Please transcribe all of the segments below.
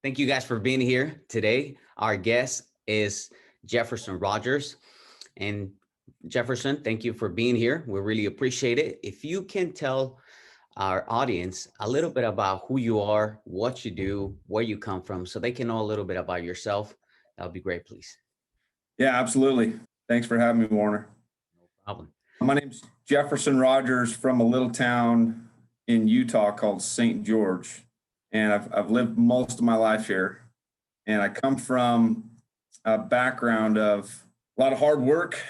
Thank you guys for being here today. Our guest is Jefferson Rogers. And Jefferson, thank you for being here. We really appreciate it. If you can tell our audience a little bit about who you are, what you do, where you come from, so they can know a little bit about yourself, that would be great, please. Yeah, absolutely. Thanks for having me, Warner. No problem. My name's Jefferson Rogers from a little town in Utah called St. George. And I've lived most of my life here. And I come from a background of a lot of hard work.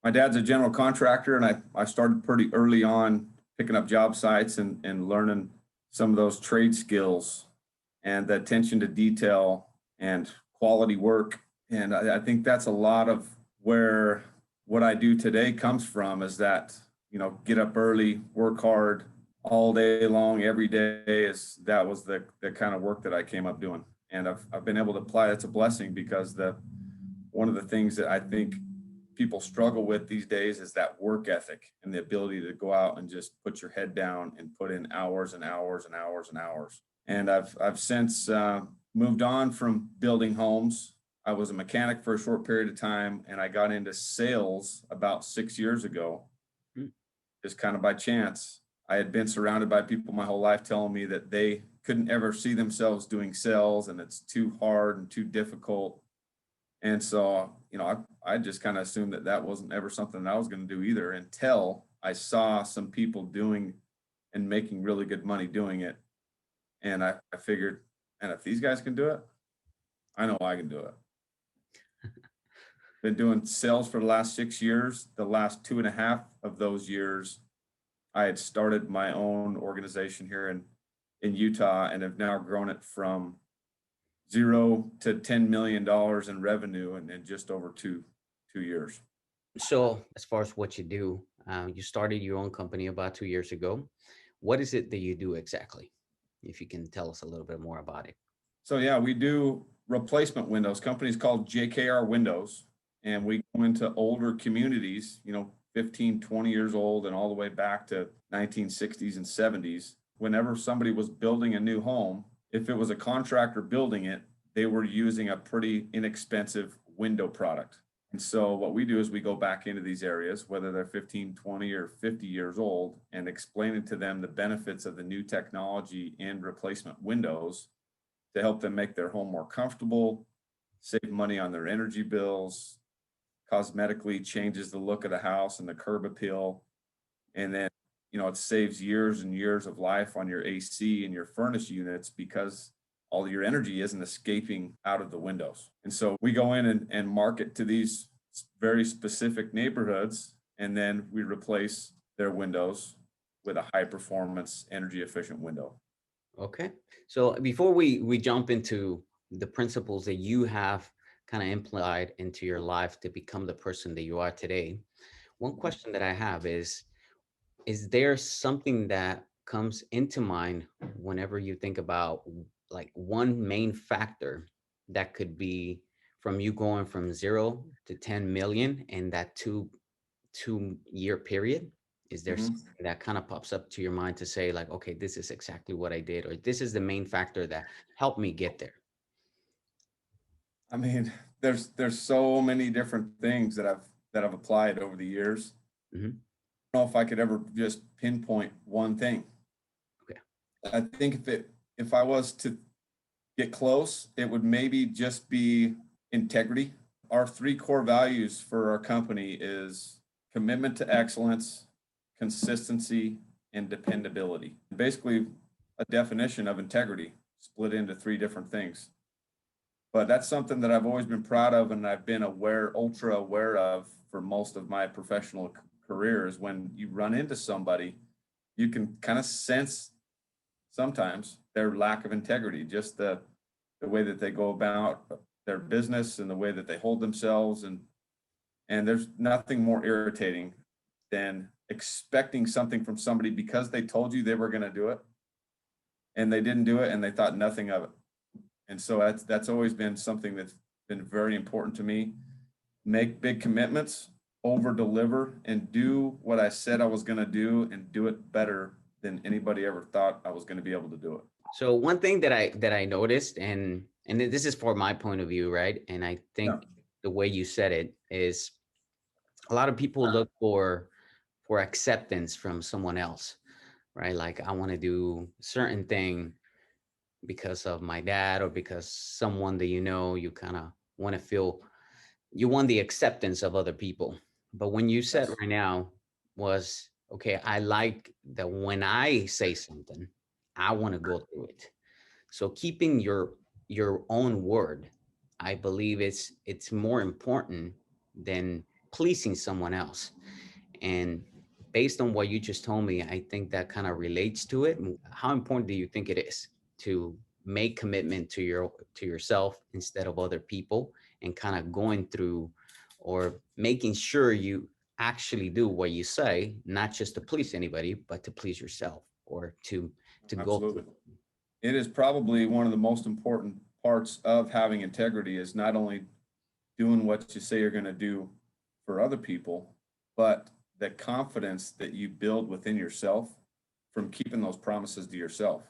My dad's a general contractor, and I started pretty early on picking up job sites and learning some of those trade skills and the attention to detail and quality work. And I think that's a lot of where what I do today comes from, is that, get up early, work hard all day long, every day. That was the kind of work that I came up doing. And I've been able to apply. That's a blessing, because one of the things that I think people struggle with these days is that work ethic and the ability to go out and just put your head down and put in hours and hours and hours and hours. And I've since moved on from building homes. I was a mechanic for a short period of time, and I got into sales about 6 years ago, just kind of by chance. I had been surrounded by people my whole life telling me that they couldn't ever see themselves doing sales, and it's too hard and too difficult. And so, I just kind of assumed that wasn't ever something that I was going to do either, until I saw some people doing and making really good money doing it. And I figured, and if these guys can do it, I know I can do it. Been doing sales for the last 6 years. The last 2.5 of those years, I had started my own organization here in Utah, and have now grown it from 0 to $10 million in revenue in just over two years. So, as far as what you do, you started your own company about 2 years ago. What is it that you do exactly? If you can tell us a little bit more about it. So, yeah, we do replacement windows. Company's called JKR Windows, and we go into older communities, 15, 20 years old, and all the way back to 1960s and 70s. Whenever somebody was building a new home, if it was a contractor building it, they were using a pretty inexpensive window product. And so what we do is we go back into these areas, whether they're 15, 20, or 50 years old, and explain to them the benefits of the new technology in replacement windows to help them make their home more comfortable, save money on their energy bills, cosmetically changes the look of the house and the curb appeal. And then, it saves years and years of life on your AC and your furnace units, because all your energy isn't escaping out of the windows. And so we go in and market to these very specific neighborhoods, and then we replace their windows with a high performance, energy efficient window. Okay. So before we jump into the principles that you have kind of implied into your life to become the person that you are today, one question that I have is there something that comes into mind whenever you think about like one main factor that could be from you going from 0 to 10 million in that two-year period? Is there something that kind of pops up to your mind to say like, okay, this is exactly what I did, or this is the main factor that helped me get there? I mean, there's so many different things that I've applied over the years. Mm-hmm. I don't know if I could ever just pinpoint one thing. Okay. I think if I was to get close, it would maybe just be integrity. Our 3 core values for our company is commitment to excellence, consistency, and dependability. Basically, a definition of integrity split into 3 different things. But that's something that I've always been proud of, and I've been ultra aware of for most of my professional career. Is when you run into somebody, you can kind of sense sometimes their lack of integrity, just the way that they go about their business and the way that they hold themselves. And there's nothing more irritating than expecting something from somebody because they told you they were going to do it and they didn't do it and they thought nothing of it. And so that's always been something that's been very important to me. Make big commitments, over deliver, and do what I said I was going to do, and do it better than anybody ever thought I was going to be able to do it. So one thing that I noticed, and this is for my point of view, right? And I Yeah, think the way you said it is a lot of people look for acceptance from someone else, right? Like I want to do certain thing because of my dad or because someone that you kind of want to feel you want the acceptance of other people. But when you said yes, right now was okay, I like that when I say something, I want to go through it. So keeping your own word, I believe it's more important than pleasing someone else. And based on what you just told me, I think that kind of relates to it. How important do you think it is to make commitment to yourself instead of other people and kind of going through or making sure you actually do what you say, not just to please anybody, but to please yourself or to go through. absolutely. It is probably one of the most important parts of having integrity is not only doing what you say you're going to do for other people, but the confidence that you build within yourself from keeping those promises to yourself.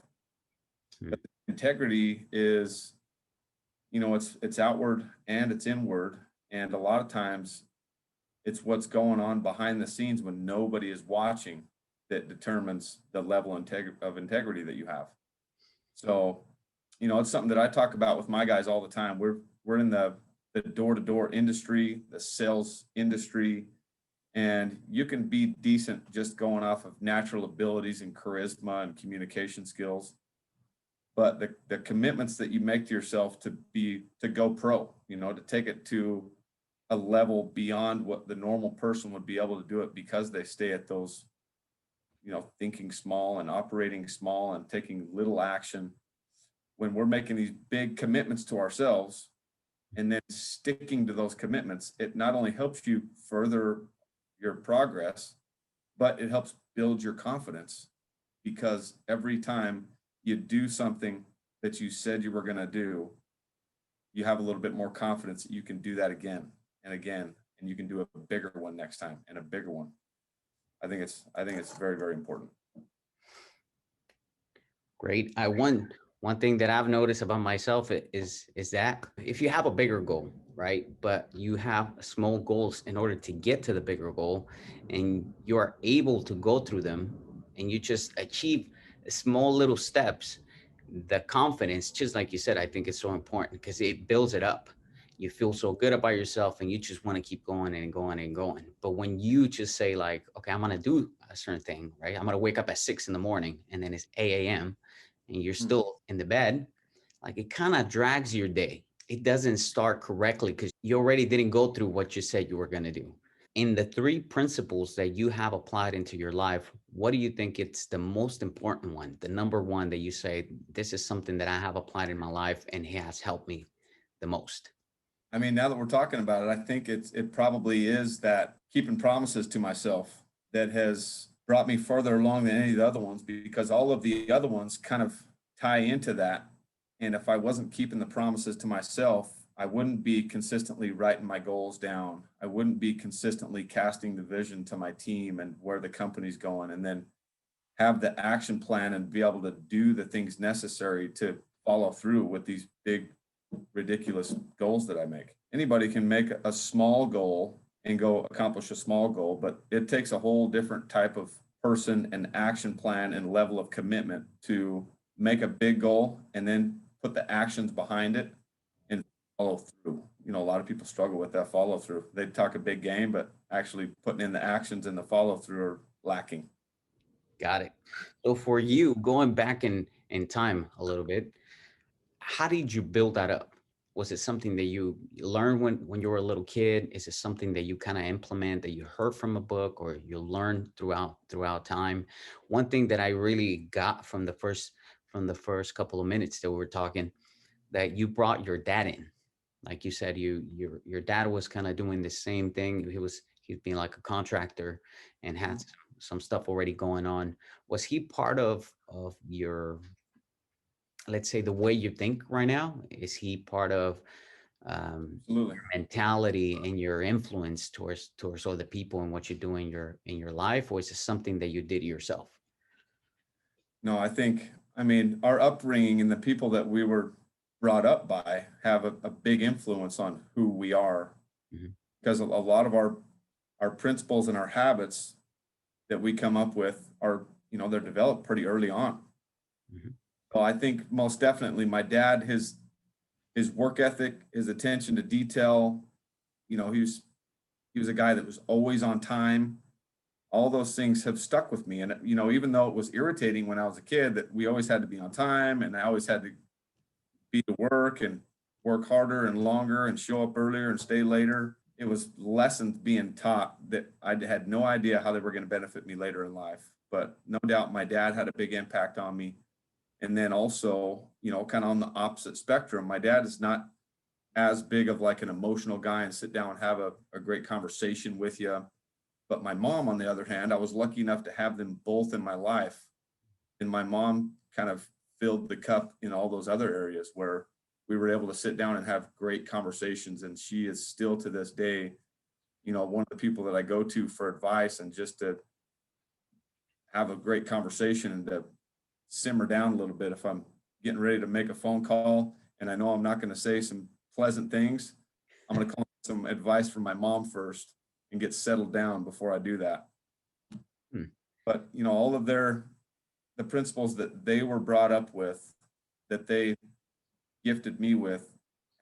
Hmm. Integrity is, it's outward and it's inward, and a lot of times it's what's going on behind the scenes when nobody is watching that determines the level of integrity that you have. So, it's something that I talk about with my guys all the time. We're in the door-to-door industry, the sales industry, and you can be decent just going off of natural abilities and charisma and communication skills. But the commitments that you make to yourself to go pro, to take it to a level beyond what the normal person would be able to do it because they stay at those, thinking small and operating small and taking little action. When we're making these big commitments to ourselves and then sticking to those commitments, it not only helps you further your progress, but it helps build your confidence because every time you do something that you said you were going to do, you have a little bit more confidence that you can do that again and again, and you can do a bigger one next time and a bigger one. I think it's very, very important. Great. One thing that I've noticed about myself is that if you have a bigger goal, right, but you have small goals in order to get to the bigger goal, and you are able to go through them, and you just achieve small little steps, the confidence, just like you said, I think it's so important because it builds it up. You feel so good about yourself, and you just want to keep going and going and going. But when you just say like, okay, I'm gonna do a certain thing, right? I'm gonna wake up at 6 in the morning, and then it's 8 a.m and you're Hmm. still in the bed, like it kind of drags your day. It doesn't start correctly because you already didn't go through what you said you were going to do. In the three principles that you have applied into your life, what do you think it's the most important one? The number one that you say, this is something that I have applied in my life and it has helped me the most. I mean, now that we're talking about it, I think it probably is that keeping promises to myself that has brought me further along than any of the other ones because all of the other ones kind of tie into that. And if I wasn't keeping the promises to myself, I wouldn't be consistently writing my goals down. I wouldn't be consistently casting the vision to my team and where the company's going, and then have the action plan and be able to do the things necessary to follow through with these big ridiculous goals that I make. Anybody can make a small goal and go accomplish a small goal, but it takes a whole different type of person and action plan and level of commitment to make a big goal and then put the actions behind it and follow through. A lot of people struggle with that follow through. They talk a big game, but actually putting in the actions and the follow through are lacking. Got it. So for you, going back in time a little bit, how did you build that up? Was it something that you learned when you were a little kid? Is it something that you kind of implement that you heard from a book or you learned throughout time? One thing that I really got from the first couple of minutes that we were talking, that you brought your dad in. Like you said, your dad was kind of doing the same thing. He's being like a contractor and had some stuff already going on. Was he part of your, let's say, the way you think right now? Is he part of Absolutely. your mentality and your influence towards other people and what you do in your life, or is it something that you did yourself? No, I mean, our upbringing and the people that we were brought up by have a big influence on who we are, Mhm. because a lot of our principles and our habits that we come up with are, they're developed pretty early on. Mhm. So I think most definitely my dad, his work ethic, his attention to detail, he was a guy that was always on time. All those things have stuck with me. And, even though it was irritating when I was a kid that we always had to be on time and I always had to be to work and work harder and longer and show up earlier and stay later, it was lessons being taught that I had no idea how they were going to benefit me later in life. But no doubt my dad had a big impact on me. And then also, kind of on the opposite spectrum, my dad is not as big of like an emotional guy and sit down and have a great conversation with you. But my mom, on the other hand, I was lucky enough to have them both in my life. And my mom kind of filled the cup in all those other areas where we were able to sit down and have great conversations. And she is still to this day, one of the people that I go to for advice and just to have a great conversation and to simmer down a little bit if I'm getting ready to make a phone call and I know I'm not going to say some pleasant things. I'm going to call some advice from my mom first and get settled down before I do that. Hmm. But all of the principles that they were brought up with, that they gifted me with,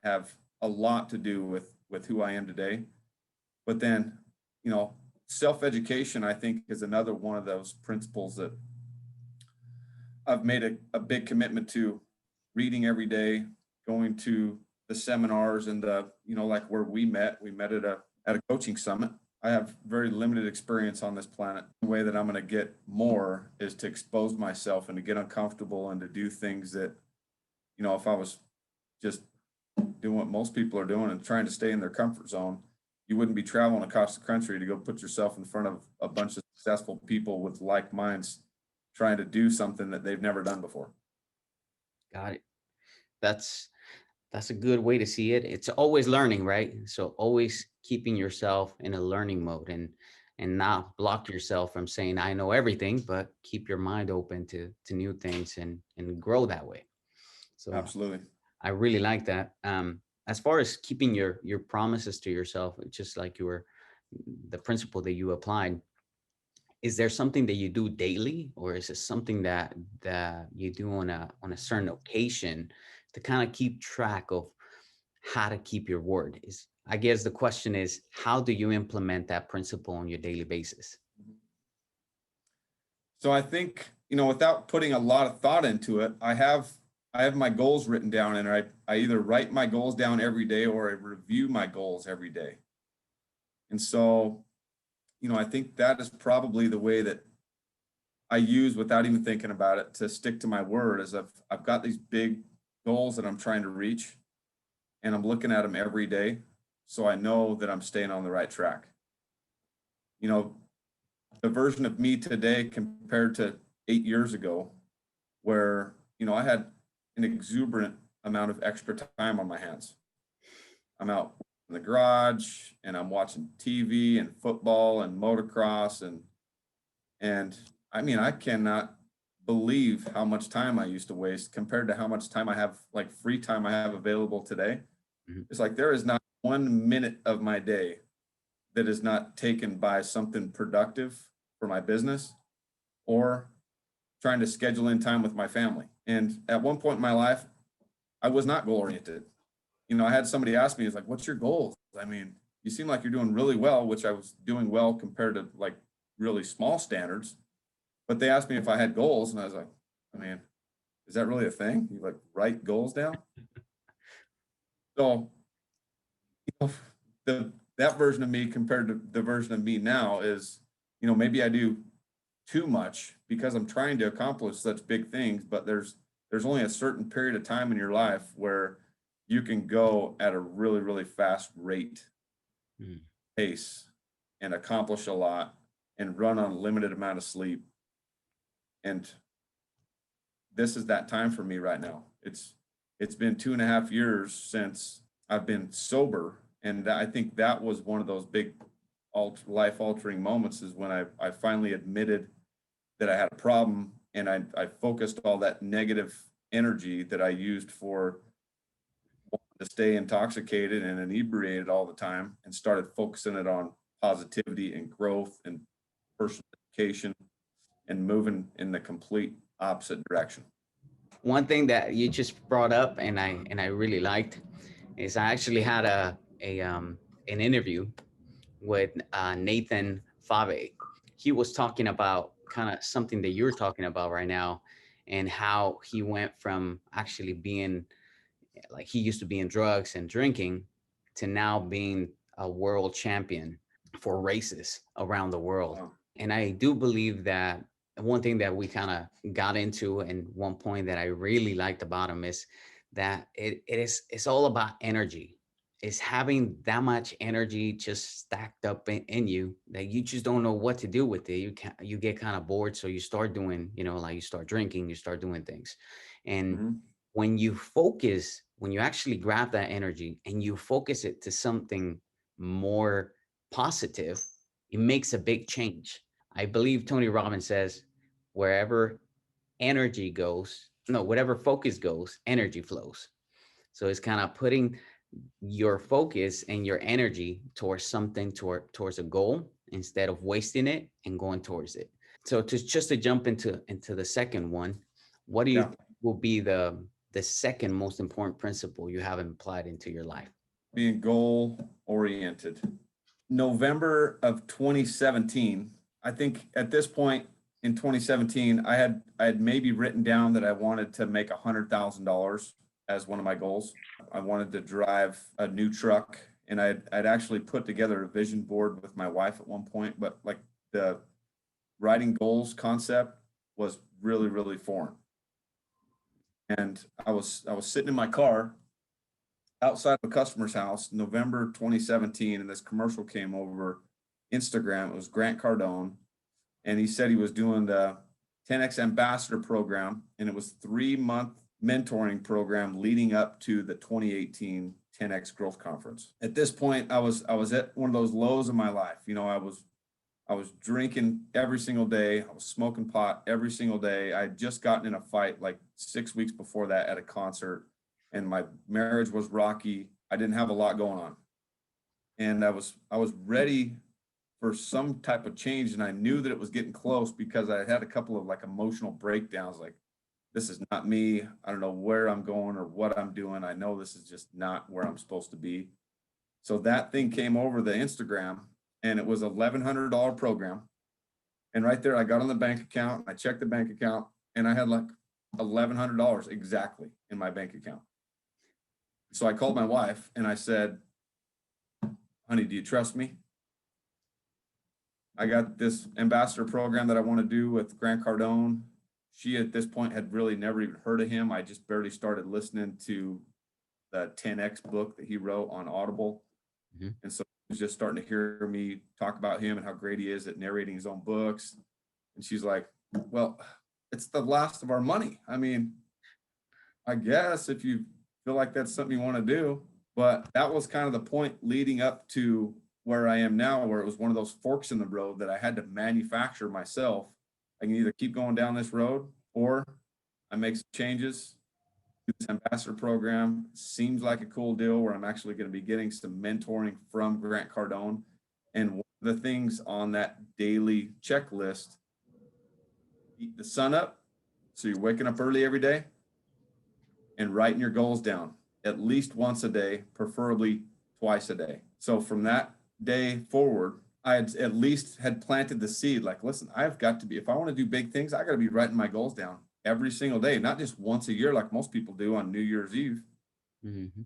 have a lot to do with who I am today. But then, self-education, I think, is another one of those principles that I've made a big commitment to. Reading every day, going to the seminars and like where we met at a coaching summit. I have very limited experience on this planet. The way that I'm going to get more is to expose myself and to get uncomfortable and to do things that, if I was just doing what most people are doing and trying to stay in their comfort zone, you wouldn't be traveling across the country to go put yourself in front of a bunch of successful people with like minds trying to do something that they've never done before. Got it. That's that's a good way to see it. It's always learning, right? So always keeping yourself in a learning mode and not block yourself from saying I know everything, but keep your mind open to new things and grow that way. So Absolutely. I really like that. As far as keeping your promises to yourself, just like you were the principle that you applied, is there something that you do daily, or is it something that you do on a certain occasion to kind of keep track of how to keep your word? Is I guess the question is, how do you implement that principle on your daily basis? So I think, without putting a lot of thought into it, I have my goals written down and I either write my goals down every day or I review my goals every day. And so, I think that is probably the way that I use without even thinking about it to stick to my word is I've got these big goals that I'm trying to reach and I'm looking at them every day. So I know that I'm staying on the right track. You know, the version of me today compared to 8 years ago, where, I had an exuberant amount of extra time on my hands. I'm out in the garage and I'm watching TV and football and motocross and I mean, I cannot believe how much time I used to waste compared to how much time I have, like free time I have available today. Mhm. It's like there is not 1 minute of my day that is not taken by something productive for my business or trying to schedule in time with my family. And at one point in my life, I was not goal oriented. I had somebody ask me, "Is like, what's your goals?" I mean, you seem like you're doing really well, which I was doing well compared to like really small standards. But they asked me if I had goals, and I was like, I mean, is that really a thing? You like write goals down? So the that version of me compared to the version of me now is, maybe I do too much because I'm trying to accomplish such big things, but there's only a certain period of time in your life where you can go at a really, really fast rate Mm. pace and accomplish a lot and run on a limited amount of sleep. And this is that time for me right now. It's been 2.5 years since I've been sober. And I think that was one of those big life altering moments is when I finally admitted that I had a problem And I focused all that negative energy that I used for to stay intoxicated and inebriated all the time, and started focusing it on positivity and growth and personal education, and moving in the complete opposite direction. One thing that you just brought up, and I really liked, is I actually had a an interview with Nathan Fave. He was talking about kind of something that you're talking about right now, and how he went from actually being like, he used to be in drugs and drinking, to now being a world champion for races around the world. Wow. And I do believe that one thing that we kind of got into, and one point that I really liked about him, is that it's all about energy. It's having that much energy just stacked up in you that you just don't know what to do with it. You get kind of bored, so you start doing, like, you start drinking, you start doing things. And Mhm. when you actually grab that energy and you focus it to something more positive, it makes a big change. I believe Tony Robbins says, wherever energy goes, no, whatever focus goes, energy flows. So it's kind of putting your focus and your energy towards something, towards a goal, instead of wasting it and going towards it. So just to jump into the second one, what do you Yeah. think will be the second most important principle you have applied into your life? Being goal oriented. November of 2017, I think at this point in 2017, I had maybe written down that I wanted to make $100,000 as one of my goals. I wanted to drive a new truck, and I'd actually put together a vision board with my wife at one point, but like the writing goals concept was really, really foreign. And I was sitting in my car outside of a customer's house, November 2017, and this commercial came over Instagram. It was Grant Cardone, and he said he was doing the 10X Ambassador program, and it was 3-month mentoring program leading up to the 2018 10X Growth Conference. At this point, I was at one of those lows of my life. I was drinking every single day. I was smoking pot every single day. I had just gotten in a fight like 6 weeks before that at a concert, and my marriage was rocky. I didn't have a lot going on, and I was ready for some type of change, and I knew that it was getting close because I had a couple of like emotional breakdowns. Like, this is not me. I don't know where I'm going or what I'm doing. I know this is just not where I'm supposed to be. So that thing came over the Instagram, and it was $1,100 program. And right there, I got on the bank account, I checked the bank account, and I had like $1,100 exactly in my bank account. So I called my wife and I said, honey, do you trust me? I got this ambassador program that I want to do with Grant Cardone. She at this point had really never even heard of him. I just barely started listening to the 10X book that he wrote on Audible. Mhm. And so she was just starting to hear me talk about him and how great he is at narrating his own books. And she's like, well, it's the last of our money. I mean, I guess if you feel like that's something you want to do. But that was kind of the point leading up to where I am now, where it was one of those forks in the road that I had to manufacture myself. I can either keep going down this road, or I make some changes. This ambassador program seems like a cool deal where I'm actually going to be getting some mentoring from Grant Cardone. And one of the things on that daily checklist, eat the sun up. So you're waking up early every day and writing your goals down at least once a day, preferably twice a day. So from that day forward, I had at least had planted the seed. Like, listen, I've got to be, if I want to do big things, I got to be writing my goals down every single day, not just once a year like most people do on New Year's Eve. Mhm.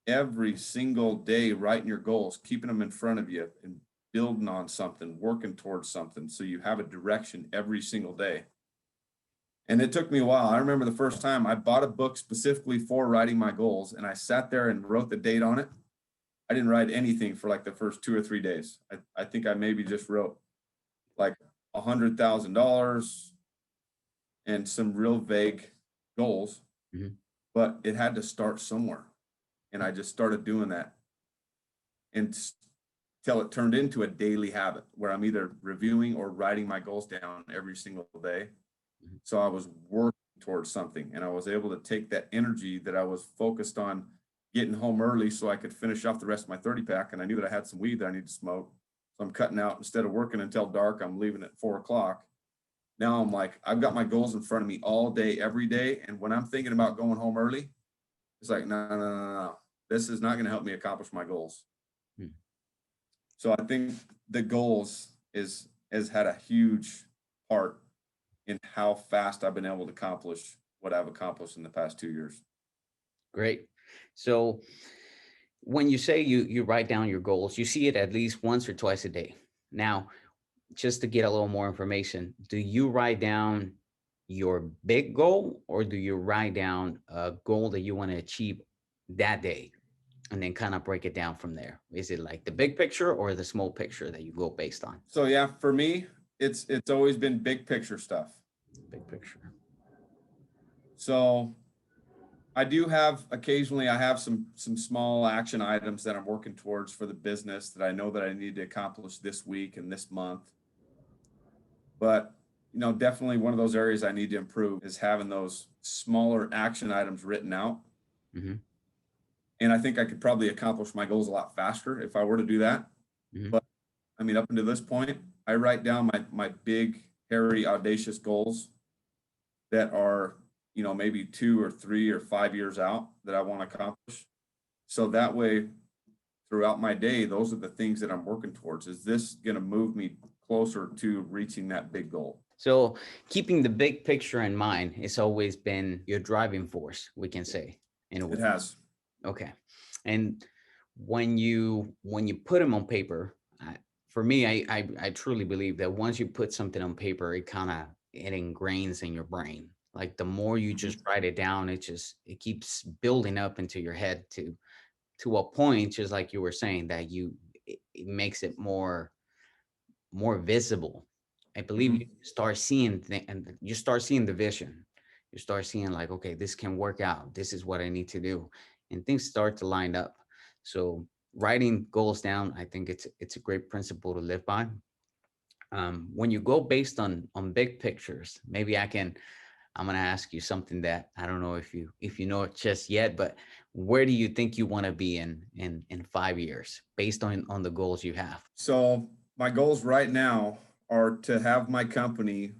Every single day, writing your goals, keeping them in front of you, and building on something, working towards something, so you have a direction every single day. And it took me a while. I remember the first time I bought a book specifically for writing my goals, and I sat there and wrote the date on it. I didn't write anything for like the first 2 or 3 days. I think I maybe just wrote like $100,000 and some real vague goals, Mhm. but it had to start somewhere. And I just started doing that until it turned into a daily habit where I'm either reviewing or writing my goals down every single day. Mhm. So I was working towards something, and I was able to take that energy that I was focused on getting home early so I could finish off the rest of my 30 pack. And I knew that I had some weed that I need to smoke. So I'm cutting out, instead of working until dark, I'm leaving at 4 o'clock. Now I'm like, I've got my goals in front of me all day, every day. And when I'm thinking about going home early, it's like, no, no, no, no, no. This is not going to help me accomplish my goals. Mm. So I think the goals is has had a huge part in how fast I've been able to accomplish what I've accomplished in the past 2 years. Great. So when you say you write down your goals, you see it at least once or twice a day. Now, just to get a little more information, do you write down your big goal or do you write down a goal that you want to achieve that day and then kind of break it down from there? Is it like the big picture or the small picture that you go based on? So yeah, for me, it's always been big picture stuff. Big picture. So I do have occasionally I have some small action items that I'm working towards for the business that I know that I need to accomplish this week and this month. But definitely one of those areas I need to improve is having those smaller action items written out. Hmm. And I think I could probably accomplish my goals a lot faster if I were to do that. Hmm. But I mean, up until this point, I write down my big, hairy, audacious goals that are, maybe 2 or 3 or 5 years out that I want to accomplish. So that way, throughout my day, those are the things that I'm working towards. Is this going to move me closer to reaching that big goal? So keeping the big picture in mind, it's always been your driving force, we can say, in a It way. has. Okay. And when you put them on paper, for me, I truly believe that once you put something on paper, it ingrains in your brain. Like the more you Mhm. just write it down, it keeps building up into your head to a point, just like you were saying, that it makes it more visible. I believe you Mhm. start seeing and you start seeing the vision. You start seeing like, okay, this can work out. This is what I need to do, and things start to line up. So writing goals down, I think it's a great principle to live by. When you go based on big pictures, maybe I'm gonna ask you something that I don't know if you know it just yet, but where do you think you want to be in 5 years based on the goals you have? So my goals right now are to have my company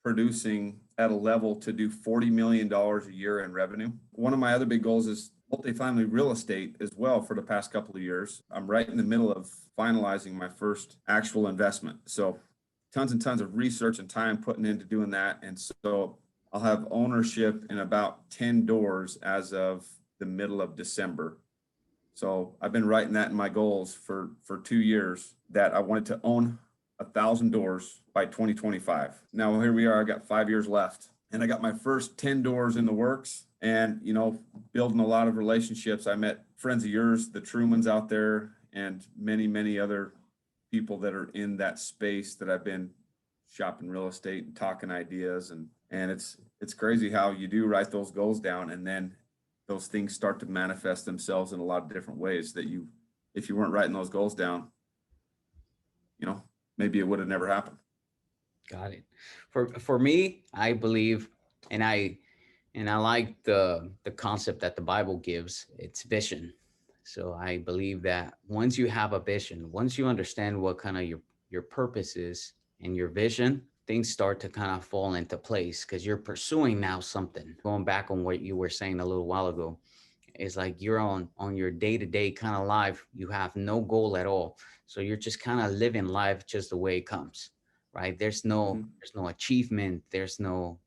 producing at a level to do $40 million a year in revenue. One of my other big goals is multifamily real estate as well for the past couple of years. I'm right in the middle of finalizing my first actual investment. So tons and tons of research and time putting into doing that. And so I'll have ownership in about 10 doors as of the middle of December. So I've been writing that in my goals for 2 years that I wanted to own 1,000 doors by 2025. Now here we are. I got 5 years left, and I got my first 10 doors in the works. And building a lot of relationships. I met friends of yours, the Trumans out there, and many other people that are in that space that I've been shopping real estate and talking ideas, and it's crazy how you do write those goals down, and then those things start to manifest themselves in a lot of different ways that if you weren't writing those goals down, you know, maybe it would have never happened. Got it. For me, I believe, and I like the concept that the Bible gives. It's vision. So I believe that once you have a vision, once you understand what kind of your purpose is and your vision, things start to kind of fall into place because you're pursuing now something. Going back on what you were saying a little while ago, it's like you're on your day-to-day kind of life. You have no goal at all, so you're just kind of living life just the way it comes, right? Mhm. There's no achievement. There's no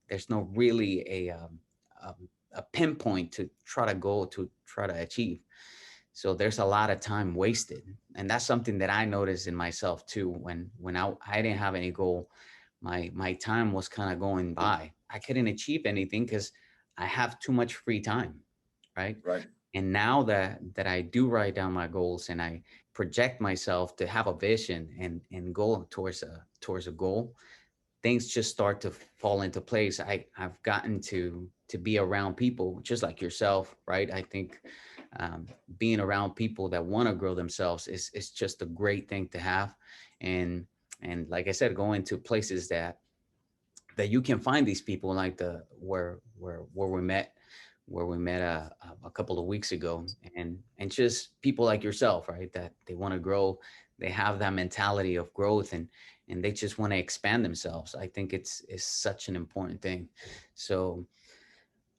really a pinpoint to try to achieve. So there's a lot of time wasted, and that's something that I noticed in myself too. When I didn't have any goal, my time was kind of going by. I couldn't achieve anything because I have too much free time, right? Right. And now that I do write down my goals and I project myself to have a vision and go towards a goal, things just start to fall into place. I've gotten to be around people just like yourself, right? I think um, being around people that want to grow themselves is just a great thing to have, and like I said, going to places that you can find these people like the where we met a couple of weeks ago, and just people like yourself, right? That they want to grow, they have that mentality of growth, and they just want to expand themselves. I think it's such an important thing. So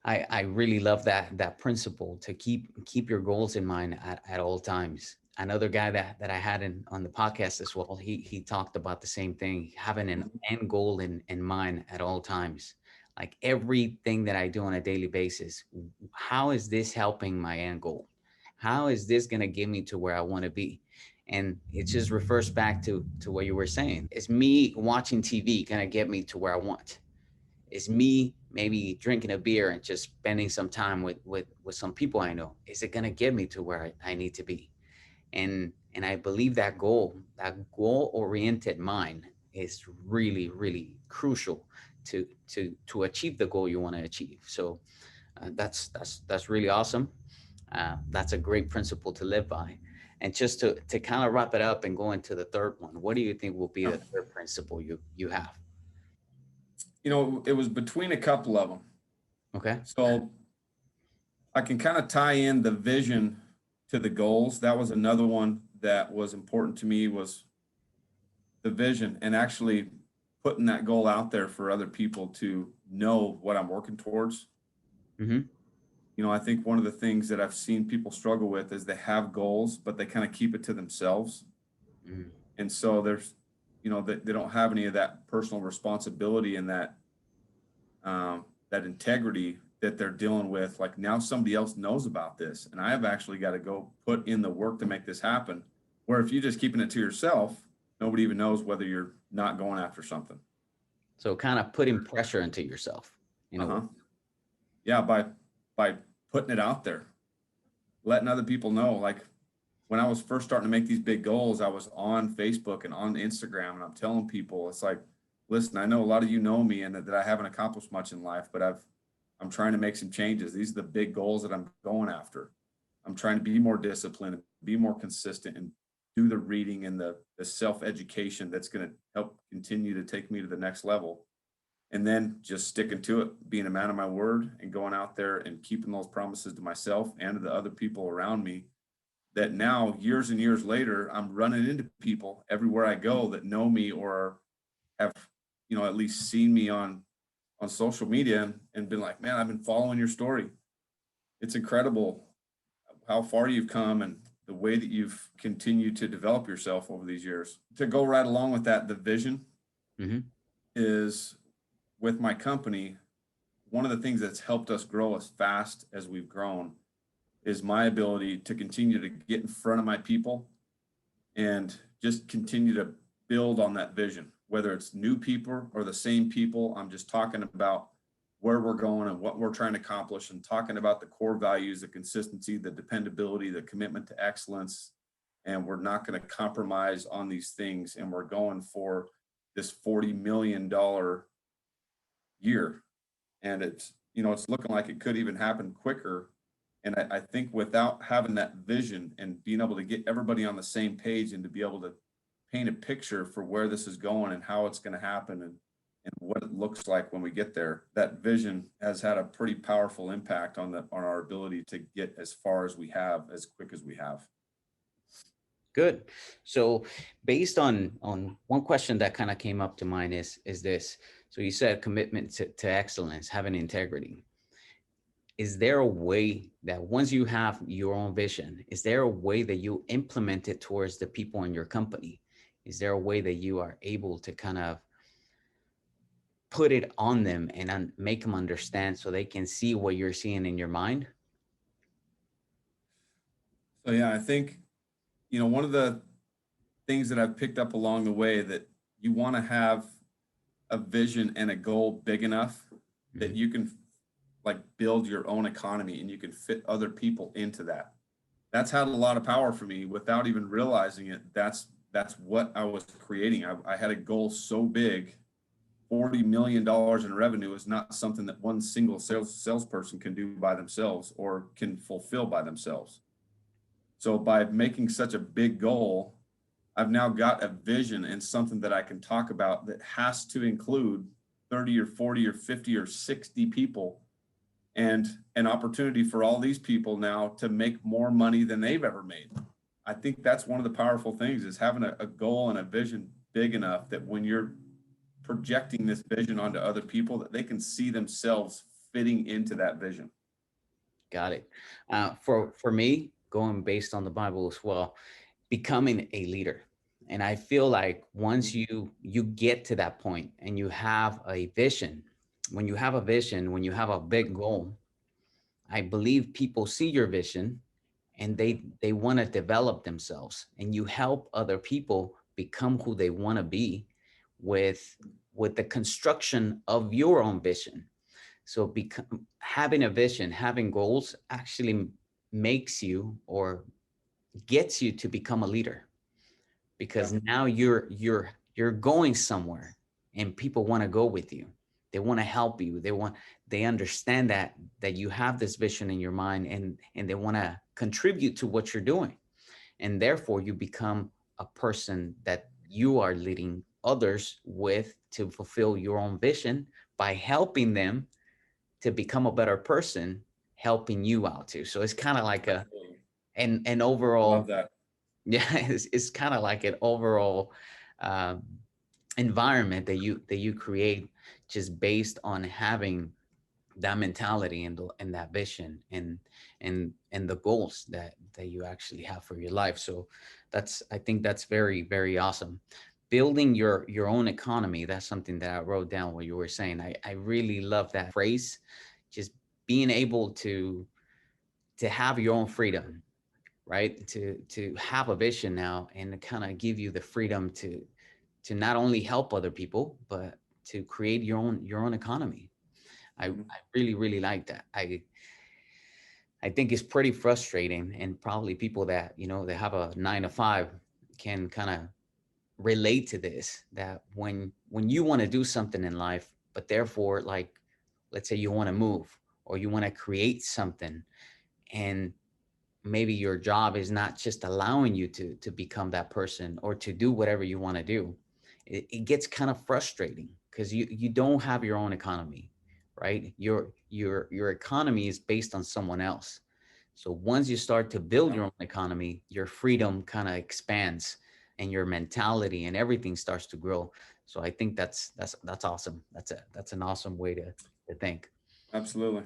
I really love that principle to keep your goals in mind at all times. Another guy that I had on the podcast as well, he talked about the same thing, having an end goal in mind at all times. Like everything that I do on a daily basis, how is this helping my end goal? How is this going to get me to where I want to be? And it just refers back to what you were saying. Is me watching TV going to get me to where I want? Is me maybe drinking a beer and just spending some time with some people I know, is it going to get me to where I need to be? And I believe that goal oriented mind is really really crucial to achieve the goal you want to achieve. So that's really awesome. That's a great principle to live by. And just to kind of wrap it up and go into the third one, what do you think will be the third principle you have? It was between a couple of them. Okay. So I can kind of tie in the vision to the goals. That was another one that was important to me, was the vision, and actually putting that goal out there for other people to know what I'm working towards. Mm-hmm. I think one of the things that I've seen people struggle with is they have goals, but they kind of keep it to themselves. Mm-hmm. And so they don't have any of that personal responsibility and that integrity that they're dealing with. Like, now somebody else knows about this, and I have actually got to go put in the work to make this happen. Where if you're just keeping it to yourself, nobody even knows whether you're not going after something. So kind of putting pressure into yourself, Uh-huh. Yeah, by putting it out there, letting other people know. Like, when I was first starting to make these big goals, I was on Facebook and on Instagram, and I'm telling people, it's like, listen, I know a lot of you know me and that I haven't accomplished much in life, but I'm trying to make some changes. These are the big goals that I'm going after. I'm trying to be more disciplined, be more consistent, and do the reading and the self-education that's going to help continue to take me to the next level. And then just sticking to it, being a man of my word, and going out there and keeping those promises to myself and to the other people around me, that now, years and years later, I'm running into people everywhere I go that know me or have, at least seen me on social media, and been like, man, I've been following your story. It's incredible how far you've come and the way that you've continued to develop yourself over these years. To go right along with that, the vision Mm-hmm. is, with my company, one of the things that's helped us grow as fast as we've grown is my ability to continue to get in front of my people and just continue to build on that vision, whether it's new people or the same people. I'm just talking about where we're going and what we're trying to accomplish, and talking about the core values, the consistency, the dependability, the commitment to excellence. And we're not going to compromise on these things. And we're going for this $40 million year. And it's looking like it could even happen quicker. And I think without having that vision and being able to get everybody on the same page, and to be able to paint a picture for where this is going and how it's going to happen, and what it looks like when we get there, that vision has had a pretty powerful impact on our ability to get as far as we have, as quick as we have. Good. So based on one question that kind of came up to mind is this. So you said commitment to excellence, having integrity. Is there a way that once you have your own vision, is there a way that you implement it towards the people in your company? Is there a way that you are able to kind of put it on them and make them understand so they can see what you're seeing in your mind? So yeah, I think, one of the things that I've picked up along the way, that you want to have a vision and a goal big enough that Mhm. you can, like, build your own economy, and you can fit other people into that. That's had a lot of power for me without even realizing it. That's what I was creating. I had a goal so big. $40 million in revenue is not something that one single salesperson can do by themselves or can fulfill by themselves. So by making such a big goal, I've now got a vision and something that I can talk about that has to include 30 or 40 or 50 or 60 people, and an opportunity for all these people now to make more money than they've ever made. I think that's one of the powerful things, is having a goal and a vision big enough that when you're projecting this vision onto other people, that they can see themselves fitting into that vision. Got it. For me, going based on the Bible as well, becoming a leader. And I feel like once you get to that point and you have a vision, when you have a vision, when you have a big goal, I believe people see your vision and they want to develop themselves, and you help other people become who they want to be with with the construction of your own vision. So become having a vision, having goals actually makes you or gets you to become a leader, because Yeah. now you're going somewhere and people want to go with you. They want to help you. They understand that you have this vision in your mind, and they want to contribute to what you're doing. And therefore you become a person that you are leading others with to fulfill your own vision by helping them to become a better person, helping you out too. So it's kind of like a Absolutely. an I love overall, that. yeah, it's kind of like an overall um, environment that you create just based on having that mentality and that vision and the goals that you actually have for your life. So that's, I think that's very, very awesome. Building your own economy, that's something that I wrote down what you were saying. I really love that phrase, just being able to have your own freedom, right? To have a vision now and to kind of give you the freedom to not only help other people, but to create your own economy. Mhm. I really, really like that. I think it's pretty frustrating, and probably people that, you know, they have a 9 to 5 can kind of relate to this, that when you want to do something in life, but therefore, like, let's say you want to move or you want to create something, and maybe your job is not just allowing you to become that person or to do whatever you want to do. It gets kind of frustrating because you don't have your own economy, right? Your economy is based on someone else. So once you start to build Yeah, your own economy, your freedom kind of expands and your mentality and everything starts to grow. So I think that's awesome. That's an awesome way to think. absolutely.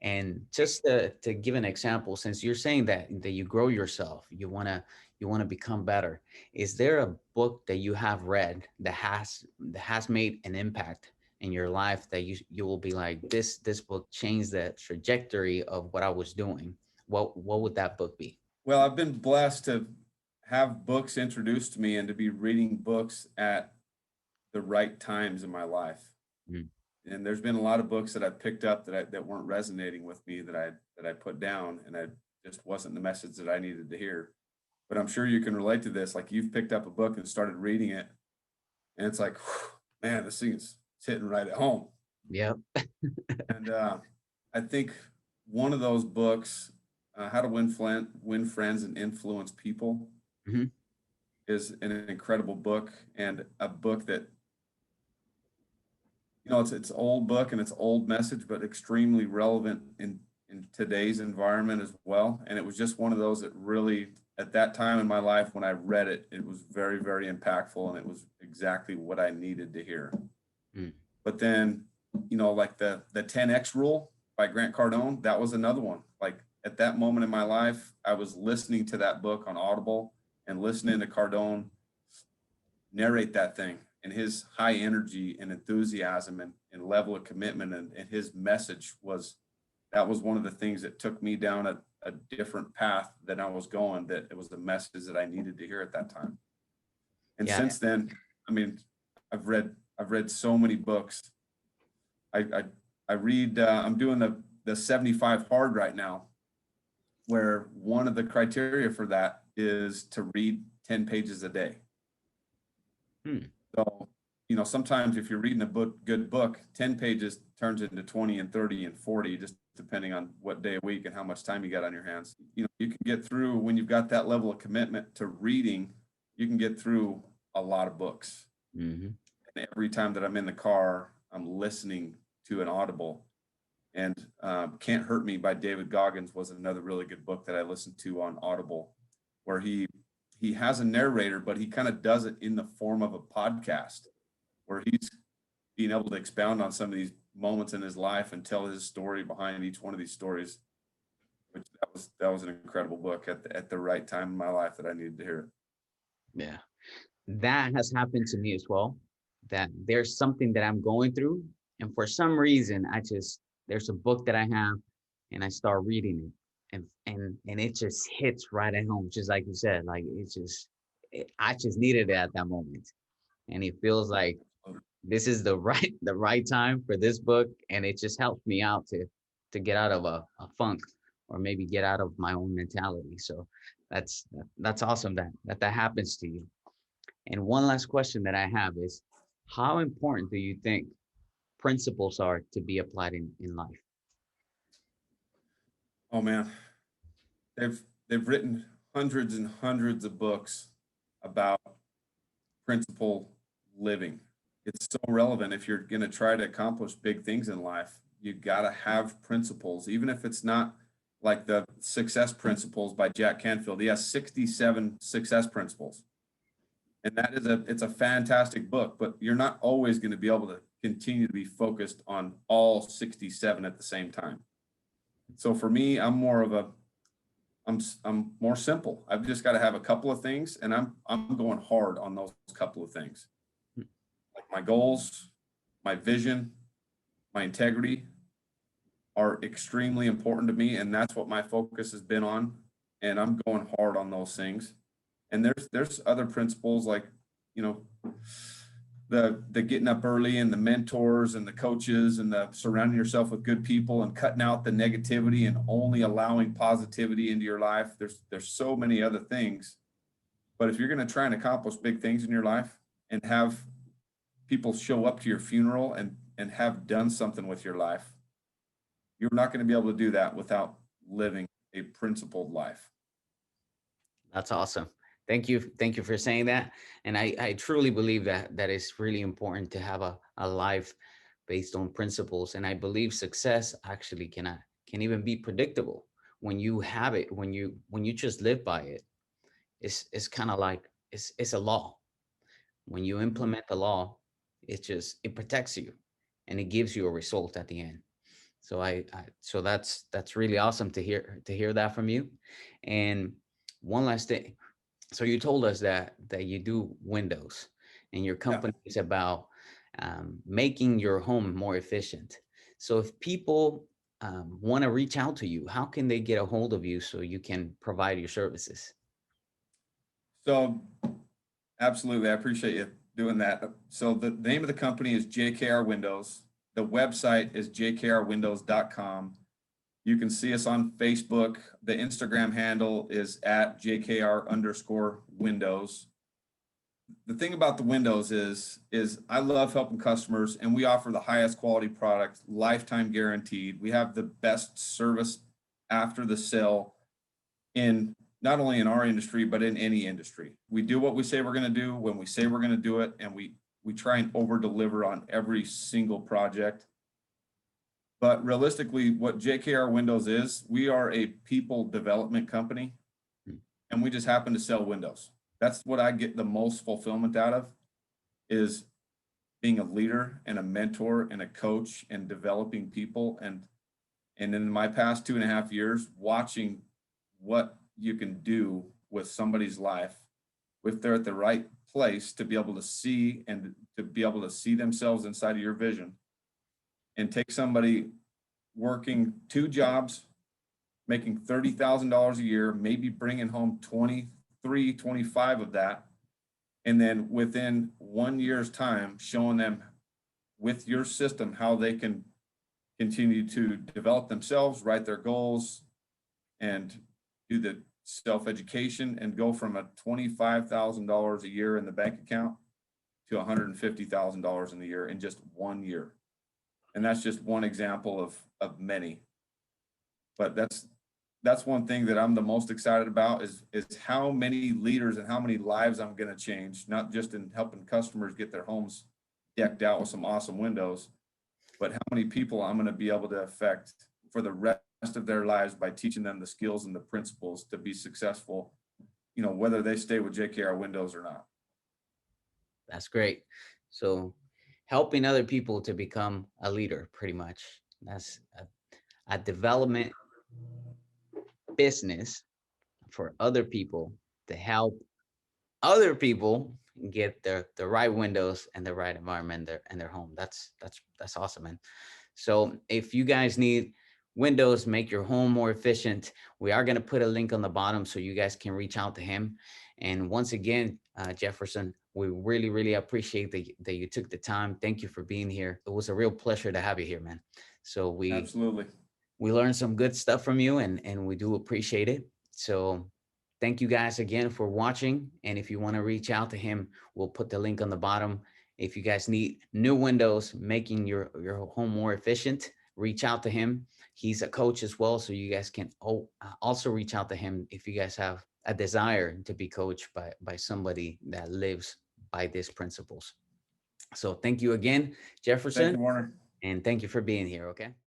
And just to give an example, since you're saying that you grow yourself, you want to become better, is there a book that you have read that has made an impact in your life that you will be like, this book changed the trajectory of what I was doing? What would that book be? Well, I've been blessed to have books introduced to me and to be reading books at the right times in my life. Mm, And there's been a lot of books that I picked up that weren't resonating with me, that I put down, and I just wasn't the message that I needed to hear. But I'm sure you can relate to this. Like, you've picked up a book and started reading it, and it's like, "Whew, man, this thing's it's hitting right at home." yep. And I think one of those books, How to Win Friends and Influence People, Hmm. is an incredible book, and a book that, you know, it's old book and it's old message, but extremely relevant in today's environment as well. And it was just one of those that really, at that time in my life when I read it, it was very, very impactful, and it was exactly what I needed to hear. Mm, But then, you know, like the 10X rule by Grant Cardone, that was another one. Like, at that moment in my life, I was listening to that book on Audible and listening to Cardone narrate that thing, and his high energy and enthusiasm and level of commitment, and his message was, that was one of the things that took me down a different path than I was going, that it was the message that I needed to hear at that time. And yeah. since then, I mean, I've read so many books. I I, I read, I'm doing the 75 hard right now, where one of the criteria for that is to read 10 pages a day. Hmm. So, you know, sometimes if you're reading a good book, 10 pages turns into 20 and 30 and 40, just depending on what day of week and how much time you got on your hands. You know, you can get through, when you've got that level of commitment to reading, you can get through a lot of books. Hmm. And every time that I'm in the car, I'm listening to an audible. And Can't Hurt Me by David Goggins was another really good book that I listened to on Audible, where he has a narrator, but he kind of does it in the form of a podcast, where he's being able to expound on some of these moments in his life and tell his story behind each one of these stories. Which that was an incredible book at the right time in my life that I needed to hear it. Yeah. That has happened to me as well, that there's something that I'm going through, and for some reason there's a book that I have, and I start reading it, and it just hits right at home, just like you said. Like I just needed it at that moment, and it feels like this is the right time for this book, and it just helped me out to get out of a funk, or maybe get out of my own mentality. So that's awesome that happens to you. And one last question that I have is, how important do you think principles are to be applied in life? Oh man, they've written hundreds and hundreds of books about principle living. It's so relevant if you're going to try to accomplish big things in life. You got to have principles, even if it's not like the Success Principles by Jack Canfield. He has 67 success principles. And it's a fantastic book, but you're not always going to be able to continue to be focused on all 67 at the same time. So for me, I'm more simple. I've just got to have a couple of things, and I'm going hard on those couple of things. Like my goals, my vision, my integrity are extremely important to me, and that's what my focus has been on. And I'm going hard on those things. And there's other principles like, you know, the getting up early, and the mentors and the coaches, and the surrounding yourself with good people, and cutting out the negativity and only allowing positivity into your life. There's so many other things. But if you're going to try and accomplish big things in your life and have people show up to your funeral and have done something with your life, you're not going to be able to do that without living a principled life. That's awesome. Thank you for saying that. And I truly believe that it's really important to have a life based on principles. And I believe success actually can even be predictable when you have it, when you just live by it. It's kind of like it's a law. When you implement the law, it protects you, and it gives you a result at the end. So so that's really awesome to hear that from you. And one last thing. So you told us that you do Windows, and your company is about making your home more efficient. So if people want to reach out to you, how can they get a hold of you so you can provide your services? So absolutely, I appreciate you doing that. So the name of the company is JKR Windows. The website is jkrwindows.com. You can see us on Facebook. The Instagram handle is at JKR_Windows. The thing about the Windows is I love helping customers, and we offer the highest quality product, lifetime guaranteed. We have the best service after the sale in not only in our industry, but in any industry. We do what we say we're going to do when we say we're going to do it, and we try and over deliver on every single project. But realistically, what JKR Windows is, we are a people development company, and we just happen to sell windows. That's what I get the most fulfillment out of, is being a leader and a mentor and a coach and developing people. And in my past 2.5 years, watching what you can do with somebody's life if they're at the right place to be able to see and to be able to see themselves inside of your vision, and take somebody working 2 jobs, making $30,000 a year, maybe bringing home 23, 25 of that. And then within 1 year's time, showing them with your system how they can continue to develop themselves, write their goals, and do the self-education, and go from a $25,000 a year in the bank account to $150,000 in the year in just 1 year. And that's just one example of many. But that's one thing that I'm the most excited about is how many leaders and how many lives I'm going to change, not just in helping customers get their homes decked out with some awesome windows, but how many people I'm going to be able to affect for the rest of their lives by teaching them the skills and the principles to be successful, whether they stay with JKR Windows or not. That's great. So helping other people to become a leader, pretty much. That's a development business for other people to help other people get the right windows and the right environment in their home. That's awesome, man. So if you guys need windows, make your home more efficient, we are going to put a link on the bottom so you guys can reach out to him. And once again, Jefferson, we really, really appreciate that you took the time. Thank you for being here. It was a real pleasure to have you here, man. So Absolutely. we learned some good stuff from you, and we do appreciate it. So thank you guys again for watching. And if you want to reach out to him, we'll put the link on the bottom. If you guys need new windows, making your home more efficient, reach out to him. He's a coach as well. So you guys can also reach out to him if you guys have a desire to be coached by somebody that lives by these principles. So thank you again, Thank Jefferson, you, Warner. and thank you for being here. Okay.